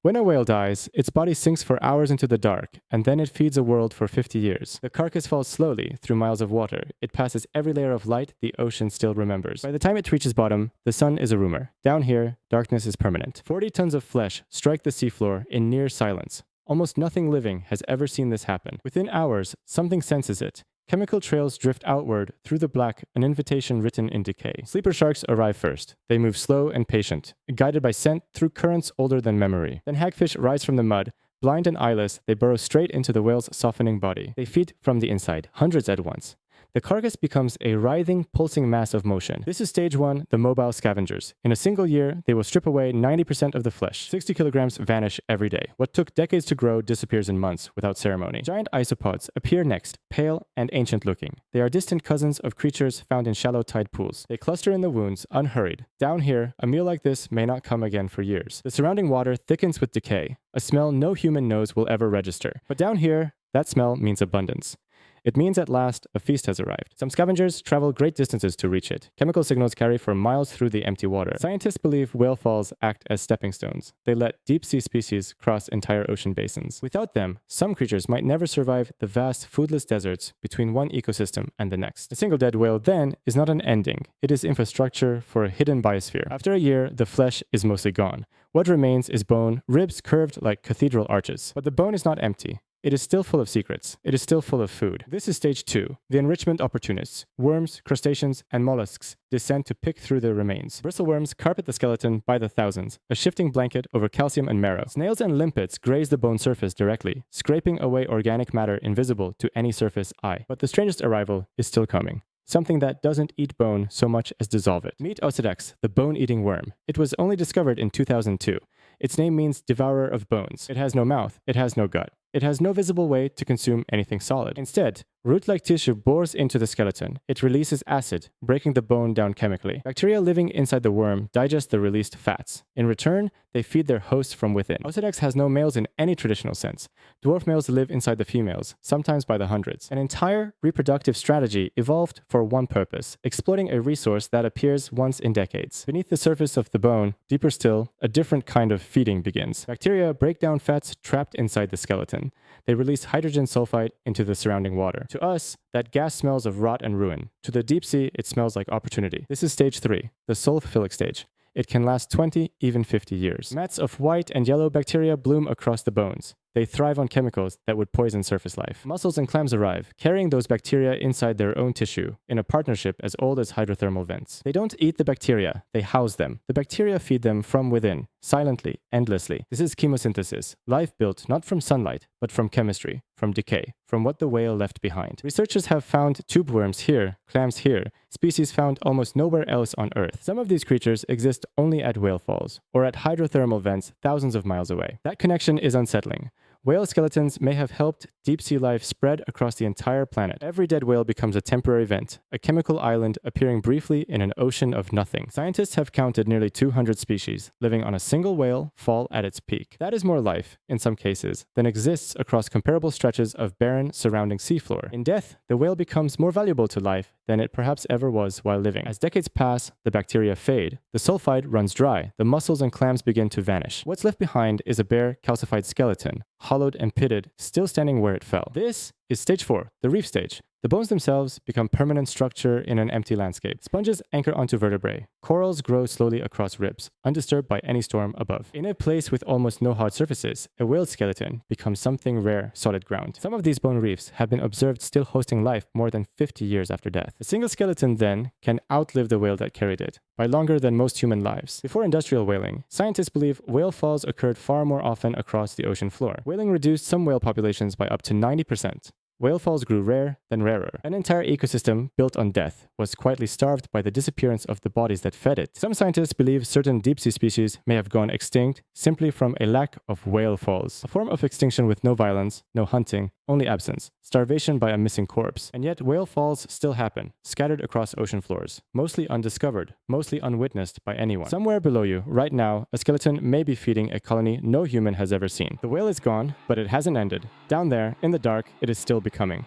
When a whale dies, its body sinks for hours into the dark, and then it feeds a world for 50 years. The carcass falls slowly through miles of water. It passes every layer of light the ocean still remembers. By the time it reaches bottom, the sun is a rumor. Down here, darkness is permanent. 40 tons of flesh strike the seafloor in near silence. Almost nothing living has ever seen this happen. Within hours, something senses it. Chemical trails drift outward through the black, an invitation written in decay. Sleeper sharks arrive first. They move slow and patient, guided by scent through currents older than memory. Then hagfish rise from the mud. Blind and eyeless, they burrow straight into the whale's softening body. They feed from the inside, hundreds at once. The carcass becomes a writhing, pulsing mass of motion. This is stage 1, the mobile scavengers. In a single year, they will strip away 90% of the flesh. 60 kilograms vanish every day. What took decades to grow disappears in months without ceremony. Giant isopods appear next, pale and ancient looking. They are distant cousins of creatures found in shallow tide pools. They cluster in the wounds, unhurried. Down here, a meal like this may not come again for years. The surrounding water thickens with decay, a smell no human nose will ever register. But down here, that smell means abundance. It means at last a feast has arrived. Some scavengers travel great distances to reach it. Chemical signals carry for miles through the empty water. Scientists believe whale falls act as stepping stones. They let deep-sea species cross entire ocean basins. Without them, some creatures might never survive the vast, foodless deserts between one ecosystem and the next. A single dead whale, then, is not an ending. It is infrastructure for a hidden biosphere. After a year, the flesh is mostly gone. What remains is bone, ribs curved like cathedral arches. But the bone is not empty. It is still full of secrets. It is still full of food. This is stage 2, the enrichment opportunists. Worms, crustaceans, and mollusks descend to pick through the remains. Bristleworms carpet the skeleton by the thousands, a shifting blanket over calcium and marrow. Snails and limpets graze the bone surface directly, scraping away organic matter invisible to any surface eye. But the strangest arrival is still coming. Something that doesn't eat bone so much as dissolve it. Meet Osedax, the bone-eating worm. It was only discovered in 2002. Its name means devourer of bones. It has no mouth. It has no gut. It has no visible way to consume anything solid. Instead, root-like tissue bores into the skeleton. It releases acid, breaking the bone down chemically. Bacteria living inside the worm digest the released fats. In return, they feed their host from within. Osedax has no males in any traditional sense. Dwarf males live inside the females, sometimes by the hundreds. An entire reproductive strategy evolved for one purpose, exploiting a resource that appears once in decades. Beneath the surface of the bone, deeper still, a different kind of feeding begins. Bacteria break down fats trapped inside the skeleton. They release hydrogen sulfide into the surrounding water. To us, that gas smells of rot and ruin. To the deep sea, it smells like opportunity. This is stage 3, the sulfophilic stage. It can last 20, even 50 years. Mats of white and yellow bacteria bloom across the bones. They thrive on chemicals that would poison surface life. Mussels and clams arrive, carrying those bacteria inside their own tissue, in a partnership as old as hydrothermal vents. They don't eat the bacteria, they house them. The bacteria feed them from within, silently, endlessly. This is chemosynthesis, life built not from sunlight, but from chemistry, from decay, from what the whale left behind. Researchers have found tube worms here, clams here, species found almost nowhere else on Earth. Some of these creatures exist only at whale falls, or at hydrothermal vents thousands of miles away. That connection is unsettling. Whale skeletons may have helped deep-sea life spread across the entire planet. Every dead whale becomes a temporary vent, a chemical island appearing briefly in an ocean of nothing. Scientists have counted nearly 200 species living on a single whale fall at its peak. That is more life, in some cases, than exists across comparable stretches of barren surrounding seafloor. In death, the whale becomes more valuable to life than it perhaps ever was while living. As decades pass, the bacteria fade, the sulfide runs dry, the mussels and clams begin to vanish. What's left behind is a bare, calcified skeleton, hollowed and pitted, still standing where it fell. This is stage 4, the reef stage. The bones themselves become permanent structure in an empty landscape. Sponges anchor onto vertebrae. Corals grow slowly across ribs, undisturbed by any storm above. In a place with almost no hard surfaces, a whale skeleton becomes something rare, solid ground. Some of these bone reefs have been observed still hosting life more than 50 years after death. A single skeleton, then, can outlive the whale that carried it, by longer than most human lives. Before industrial whaling, scientists believe whale falls occurred far more often across the ocean floor. Whaling reduced some whale populations by up to 90%. Whale falls grew rare, then rarer. An entire ecosystem built on death was quietly starved by the disappearance of the bodies that fed it. Some scientists believe certain deep-sea species may have gone extinct simply from a lack of whale falls. A form of extinction with no violence, no hunting, only absence, starvation by a missing corpse. And yet whale falls still happen, scattered across ocean floors, mostly undiscovered, mostly unwitnessed by anyone. Somewhere below you, right now, a skeleton may be feeding a colony no human has ever seen. The whale is gone, but it hasn't ended. Down there, in the dark, it is still becoming.